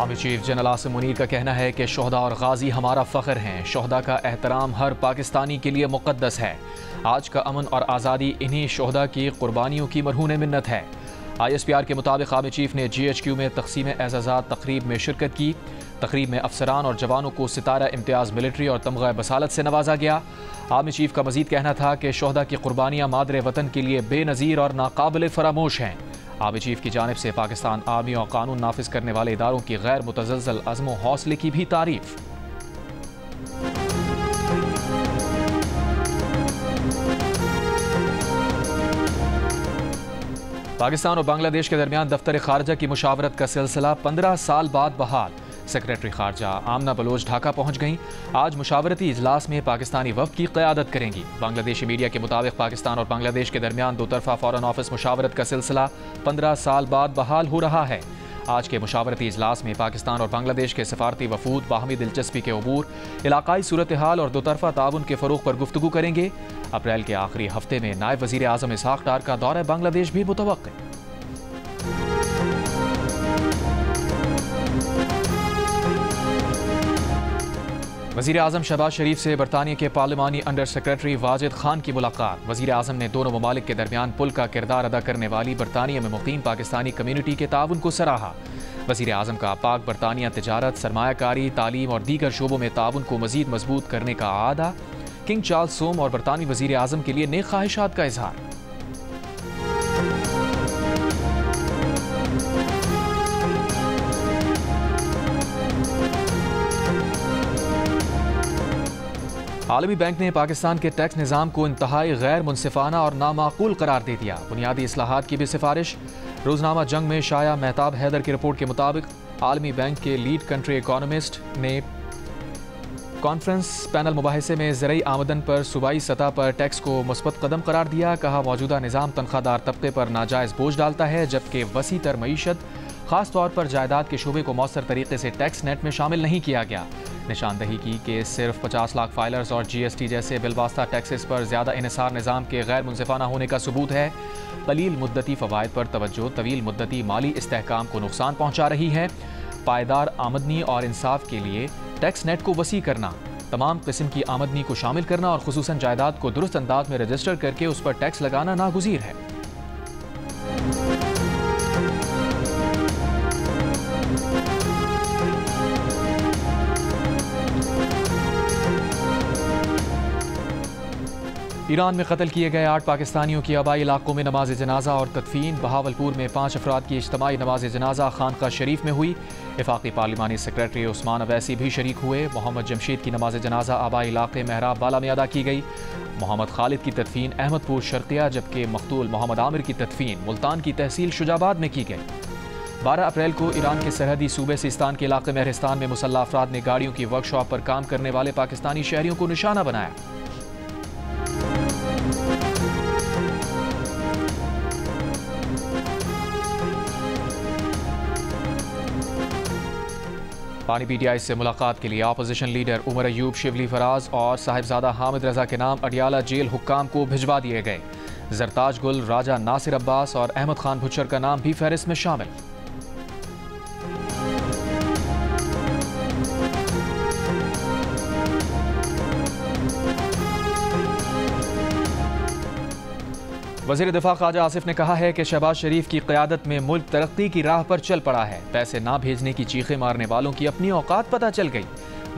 Army chief general Asim Munir का कहना है कि शोहदा और गाजी हमारा फ़ख्र हैं। शोहदा का एहतराम हर पाकिस्तानी के लिए मुक़द्दस है। आज का अमन और आज़ादी इन्हीं शोहदा की कुर्बानियों की मरहून मिन्नत है। ISPR के मुताबिक आर्मी चीफ ने GHQ में तक़सीम एज़ाज़ात तकरीब में शिरकत की। तकरीब में अफसरान और जवानों को सितारा इम्तियाज़ मिलिट्री और तमग़ा बसालत से नवाजा गया। आर्मी चीफ का मज़ीद कहना था कि शोहदा की कुर्बानियाँ मादरे वतन के लिए बेनज़ीर और नाकाबिल फ़रामोश हैं। आर्मी चीफ की जानिब से पाकिस्तान आर्मी और कानून नाफिज करने वाले इदारों की गैर मुतज़लज़ल अज़्म व हौसले की भी तारीफ। पाकिस्तान और बांग्लादेश के दरमियान दफ्तर खारजा की मुशावरत का सिलसिला 15 साल बाद बहाल। सेक्रेटरी खारजा आमना बलोच ढाका पहुंच गईं। आज मुशावरती इजलास में पाकिस्तानी वफ़द की क़यादत करेंगी। बांग्लादेशी मीडिया के मुताबिक पाकिस्तान और बांग्लादेश के दरमियान दो तरफा फ़ॉरेन ऑफिस मुशावरत का सिलसिला 15 साल बाद बहाल हो रहा है। आज के मुशावरती इजलास में पाकिस्तान और बांग्लादेश के सफारती वफूद बाहमी दिलचस्पी के अबूर, इलाकाई सूरत हाल और दो तरफा ताउन के फ़रोग़ पर गुफ्तगू करेंगे। अप्रैल के आखिरी हफ्ते में नायब वज़ीर आज़म इसहाक़ डार का दौरा बांग्लादेश भी मुतवक्किल। वज़ीर आज़म शहबाज शरीफ से बरतानिया के पार्लिमानी अंडर सेक्रेटरी वाजिद खान की मुलाकात। वज़ीर आज़म ने दोनों ममालिक के दरमियान पुल का किरदार अदा करने वाली बरतानिया में मुक़ीम पाकिस्तानी कम्यूनिटी के ताउन को सराहा। वज़ीर आज़म का पाक बरतानिया तिजारत, सरमायाकारी, तालीम और दीगर शोबों में ताउन को मज़ीद मजबूत करने का आदा। किंग चार्ल्स सोम और बरतानी वज़ीर आज़म के लिए नेक ख्वाहिशात का इजहार। आलमी बैंक ने पाकिस्तान के टैक्स निज़ाम को इंतहाई गैर मुनसिफाना और नामाकूल करार दे दिया। बुनियादी इस्लाहात की भी सिफारिश। रोज़नामा जंग में शाया मेहताब हैदर की रिपोर्ट के मुताबिक आलमी बैंक के लीड कंट्री इकोनॉमिस्ट ने कॉन्फ्रेंस पैनल मुबाहिसे में ज़रई आमदन पर सूबाई सतह पर टैक्स को मुस्बत कदम करार दिया। कहा, मौजूदा निज़ाम तनख्वाहदार तबके पर नाजायज़ बोझ डालता है, जबकि वसी तर मईशत ख़ास तौर पर जायदाद के शोबे को मौसर तरीके से टैक्स नेट में शामिल नहीं किया गया। निशानदही की कि सिर्फ 50 लाख फाइलर्स और GST जैसे बिलवास्ता टैक्सेस पर ज़्यादा इन्हिसार निज़ाम के गैर मुनसिफाना होने का सबूत है। कलील मुद्दती फ़वाइद पर तवज्जो तवील मुद्दती माली इस्तेहकाम को नुकसान पहुँचा रही है। पायदार आमदनी और इंसाफ के लिए टैक्स नेट को वसी करना, तमाम किस्म की आमदनी को शामिल करना और खुसूसन जायदाद को दुरुस्त अंदाज में रजिस्टर करके उस पर टैक्स लगाना नागुज़ीर है। ईरान में कत्ल किए गए 8 पाकिस्तानियों की आबाई इलाकों में नमाज जनाजा और तदफीन। बहावलपुर में 5 अफराद की इज्तिमाई नमाज जनाजा खानका शरीफ में हुई। वफाकी पार्लिमानी सेक्रेटरी उस्मान अवैसी भी शरीक हुए। मोहम्मद जमशीद की नमाज जनाजा आबाई इलाके महराब वाला में अदा की गई। मोहम्मद खालिद की तदफीन अहमदपुर शर्किया, जबकि मकतूल मोहम्मद आमिर की तदफीन मुल्तान की तहसील शुजाबाद में की गई। 12 अप्रैल को ईरान के सरहदी सूबे सिस्तान के इलाके महरिस्तान में मुसल्लह अफराद ने गाड़ियों की वर्कशॉप पर काम करने वाले पाकिस्तानी शहरियों को निशाना बनाया। पानी PTI से मुलाकात के लिए अपोजिशन लीडर उमर अयूब, शिवली फराज और साहिबजादा हामिद रजा के नाम अडियाला जेल हुक्काम को भिजवा दिए गए। जरताज गुल, राजा नासिर अब्बास और अहमद खान भुच्चर का नाम भी फहरिस्त में शामिल। वज़ीर दिफा ख्वाजा आसिफ ने कहा है कि शहबाज शरीफ की क़यादत में मुल्क तरक्की की राह पर चल पड़ा है। पैसे ना भेजने की चीखें मारने वालों की अपनी औकात पता चल गई।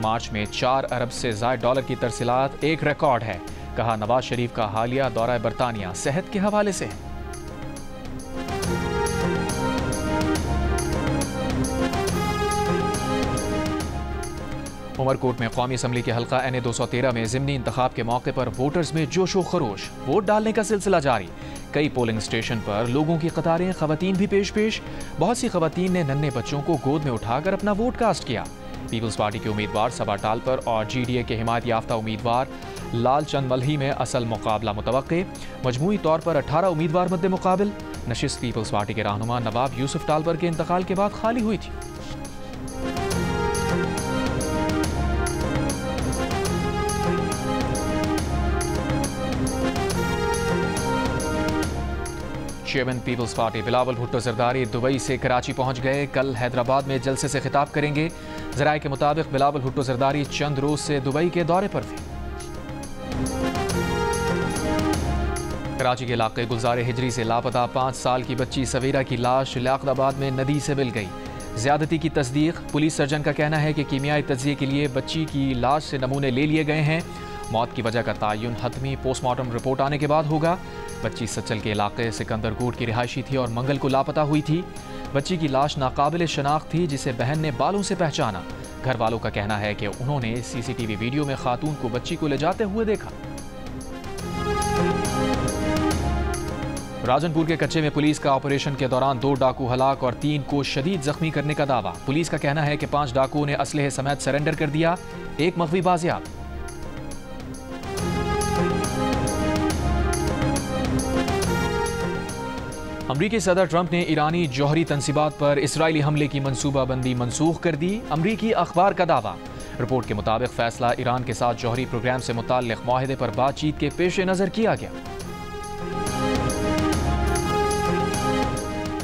मार्च में 4 अरब से ज़ायद डॉलर की तरसीलात एक रिकॉर्ड है। कहा, नवाज शरीफ का हालिया दौरा बरतानिया सेहत के हवाले से है। उमरकोट में कौमी असम्बली के हल्का NA 213 में ज़िमनी इंतखाब के मौके पर वोटर्स में जोश व खरोश। वोट डालने का सिलसिला जारी। कई पोलिंग स्टेशन पर लोगों की कतारें, खवातीन भी पेश। बहुत सी खवातीन ने नन्हे बच्चों को गोद में उठाकर अपना वोट कास्ट किया। पीपल्स पार्टी के उम्मीदवार सबा टालपर और GDA के हिमायत याफ्ता उम्मीदवार लाल चंद मल्ही में असल मुकाबला मुतवक्के। मजमूई तौर पर 18 उम्मीदवार मद्दे मुकाबिल। नशिस्त पीपल्स पार्टी के रहनुमा नवाब यूसुफ टालपर के इंतकाल के बाद खाली हुई थी। चेयरमैन पीपल्स पार्टी बिलावल भुट्टो जरदारी दुबई से कराची पहुंच गए। कल हैदराबाद में जलसे से खिताब करेंगे। ज़राए के मुताबिक बिलावल भुट्टो जरदारी चंद रोज से दुबई के दौरे पर थे। कराची के इलाके गुलजार हिजरी से लापता 5 साल की बच्ची सवेरा की लाश लियाकताबाद में नदी से मिल गई। ज्यादती की तस्दीक। पुलिस सर्जन का कहना है कि कीमियाई तज्जिये के लिए बच्ची की लाश से नमूने ले लिए गए हैं। मौत की वजह का तयन हतमी पोस्टमार्टम रिपोर्ट आने के बाद होगा। बच्ची सच्चल के इलाके सिकंदर गूट की रिहायशी थी और मंगल को लापता हुई थी। बच्ची की लाश नाकाबिल शनाख्त थी, जिसे बहन ने बालों से पहचाना। घर वालों का कहना है कि उन्होंने CCTV वीडियो में खातून को बच्ची को ले जाते हुए देखा। राजनपुर के कच्चे में पुलिस का ऑपरेशन के दौरान 2 डाकू हलाक और 3 को शदीद जख्मी करने का दावा। पुलिस का कहना है कि 5 डाकुओं ने असलहे समेत सरेंडर कर दिया। 1 मख्फी बाजियाब। अमरीकी सदर ट्रंप ने ईरानी जौहरी तंसीबात पर इसराइली हमले की मनसूबाबंदी मनसूख कर दी। अमरीकी अखबार का दावा। रिपोर्ट के मुताबिक फैसला ईरान के साथ जौहरी प्रोग्राम से मुताल्लिक मुआहदे पर बातचीत के पेश नज़र किया गया।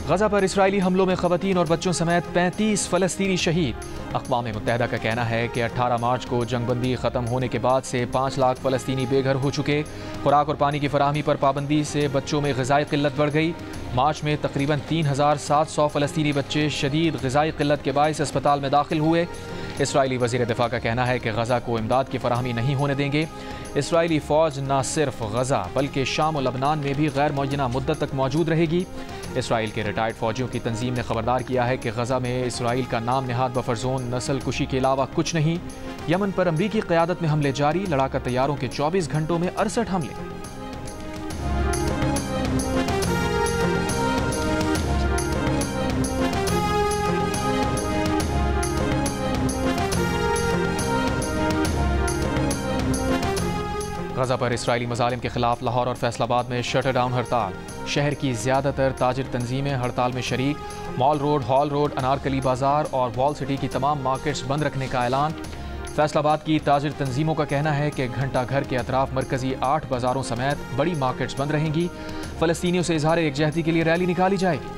गजा पर इसराइली हमलों में खवातीन और बच्चों समेत 35 फ़लस्तीनी शहीद। अक़वाम मुत्तहिदा का कहना है कि 18 मार्च को जंगबंदी ख़त्म होने के बाद से 5 लाख फ़लस्तीनी बेघर हो चुके। खुराक और पानी की फराहमी पर पाबंदी से बच्चों में ग़िज़ाई क़िल्लत बढ़ गई। मार्च में तकरीबन 3700 फ़लस्तीनी बच्चे शदीद ग़िज़ाई क़िल्लत के बाइस अस्पताल में दाखिल हुए। इसराइली वज़ीर दिफ़ा का कहना है कि गजा को इमदाद की फराहमी नहीं होने देंगे। इसराइली फ़ौज न सिर्फ गजा बल्कि शाम और लबनान में भी गैर मुअय्यना मुद्दत तक मौजूद रहेगी। इसराइल के रिटायर्ड फ़ौजियों की तंजीम ने खबरदार किया है कि गजा में इसराइल का नाम नहाद बफर जोन नस्ल कुशी के अलावा कुछ नहीं। यमन पर अमरीकी क़यादत में हमले जारी। लड़ाका तैयारों के 24 घंटों में 68 हमले। गजा पर इसराइली मज़ालिम के खिलाफ लाहौर और फैसलाबाद में शटर डाउन हड़ताल। शहर की ज़्यादातर ताजिर तंजीमें हड़ताल में शरीक। Mall road, hall road, Anarkali बाजार और वॉल सिटी की तमाम मार्केट्स बंद रखने का ऐलान। फैसलाबाद की ताजिर तंजीमों का कहना है कि घंटा घर के अतराफ मरकजी 8 बाजारों समेत बड़ी मार्केट्स बंद रहेंगी। फ़लस्तीनियों से इजहार यकजहती के लिए रैली निकाली जाएगी।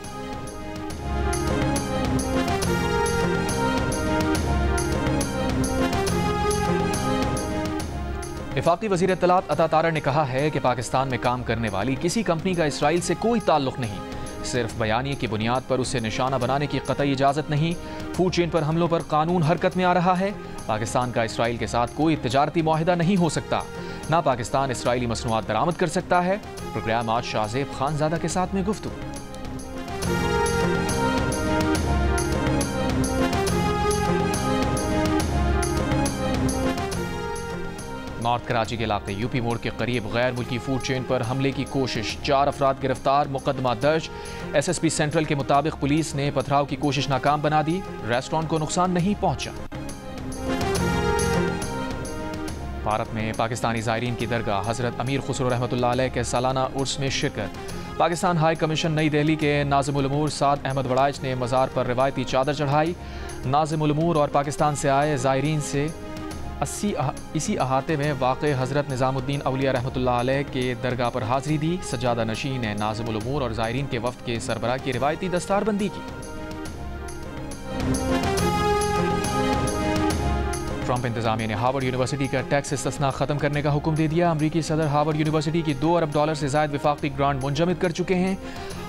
वफाकी वज़ीर इत्तलात अता तारड़ ने कहा है कि पाकिस्तान में काम करने वाली किसी कंपनी का इसराइल से कोई ताल्लुक नहीं। सिर्फ बयानिए की बुनियाद पर उसे निशाना बनाने की कतई इजाज़त नहीं। फूड चेन पर हमलों पर कानून हरकत में आ रहा है। पाकिस्तान का इसराइल के साथ कोई तिजारती मुआहिदा नहीं हो सकता। ना पाकिस्तान इसराइली मसनूआत दरामद कर सकता है। प्रोग्राम आज शाहजेब खानजादा के साथ में गुफ्तगू। नॉर्थ कराची के इलाके यूपी मोड़ के करीब गैर मुल्की फूड चेन पर हमले की कोशिश। 4 अफराद गिरफ्तार, मुकदमा दर्ज। SSP सेंट्रल के मुताबिक पुलिस ने पथराव की कोशिश नाकाम बना दी। रेस्टोरेंट को नुकसान नहीं पहुंचा। भारत में पाकिस्तानी ज़ायरीन की दरगाह हज़रत अमीर खुसरो रहमतुल्लाह अलैह के सालाना उर्स में शिरकत। पाकिस्तान हाई कमीशन नई दिल्ली के नाज़िमुल उमूर साद अहमद वड़ाइच ने मज़ार पर रिवायती चादर चढ़ाई। नाज़िमुल उमूर और पाकिस्तान से आए ज़ायरीन से इसी अहाते में वाक़े हज़रत निज़ामुद्दीन औलिया रहमतुल्लाह अलैह के दरगाह पर हाज़री दी। सज्जादा नशीन ने नाज़िमुल उमूर और ज़ायरीन के वफ़द के सरबराह की रिवायती दस्तारबंदी की। ट्रंप इंतज़ामिया ने हार्वर्ड यूनिवर्सिटी का टैक्स इस्तिस्ना ख़त्म करने का हुक्म दे दिया। अमरीकी सदर हार्वर्ड यूनिवर्सिटी की $2 अरब से ज़ायद विफाक़ी ग्रांट मुंजमद कर चुके हैं।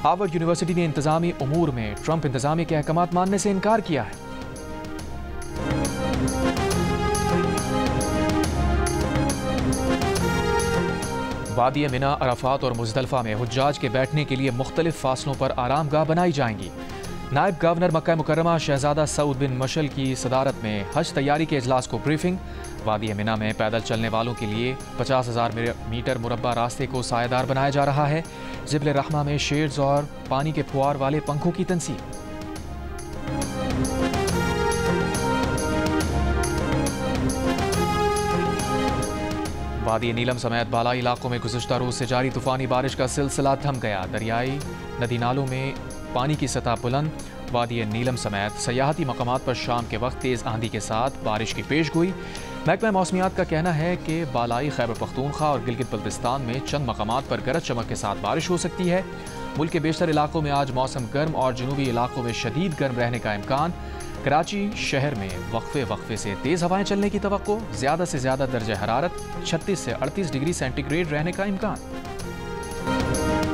हार्वर्ड यूनिवर्सिटी ने इंतज़ामी उमूर में ट्रंप इंतज़ामिया के अहकामात मानने से इनकार किया है। वादी मिना, अराफात और मुज़दलिफ़ा में हुज्जाज के बैठने के लिए मुख्तलिफ फासलों पर आरामगाह बनाई जाएंगी। नायब गवर्नर मक्का मुकर्रमा शहजादा सऊद बिन मशल की सदारत में हज तैयारी के इजलास को ब्रीफिंग। वादी मिना में पैदल चलने वालों के लिए 50,000 मीटर मुरब्बा रास्ते को सायेदार बनाया जा रहा है। ज़िब्ल रहमा में शेड्स और पानी के फुआर वाले पंखों की तंसीब। वादी नीलम समेत बालाई इलाकों में गुज़िश्ता रोज़ से जारी तूफ़ानी बारिश का सिलसिला थम गया। दरियाई नदी नालों में पानी की सतह बुलंद। वादी नीलम समेत सयाहती मकामात पर शाम के वक्त तेज़ आंधी के साथ बारिश की पेश गोई। महकमा मौसमियात का कहना है कि बालाई खैबर पख्तूनख्वा और गिलगित बल्तिस्तान में चंद मकामात पर गरज चमक के साथ बारिश हो सकती है। मुल्क के बेशतर इलाकों में आज मौसम गर्म और जनूबी इलाकों में शदीद गर्म रहने का इम्कान। कराची शहर में वक्फे से तेज़ हवाएं चलने की तवक्को। ज़्यादा से ज़्यादा दर्जा हरारत 36 से 38 डिग्री सेंटीग्रेड रहने का इम्कान।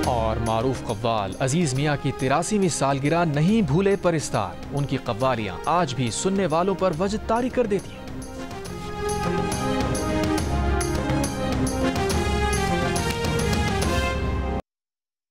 और मारूफ कव्वाल अजीज़ मियाँ की 83वीं सालगिरह नहीं भूले परिस्तार। उनकी कव्वालियाँ आज भी सुनने वालों पर वजद तारी कर देती हैं।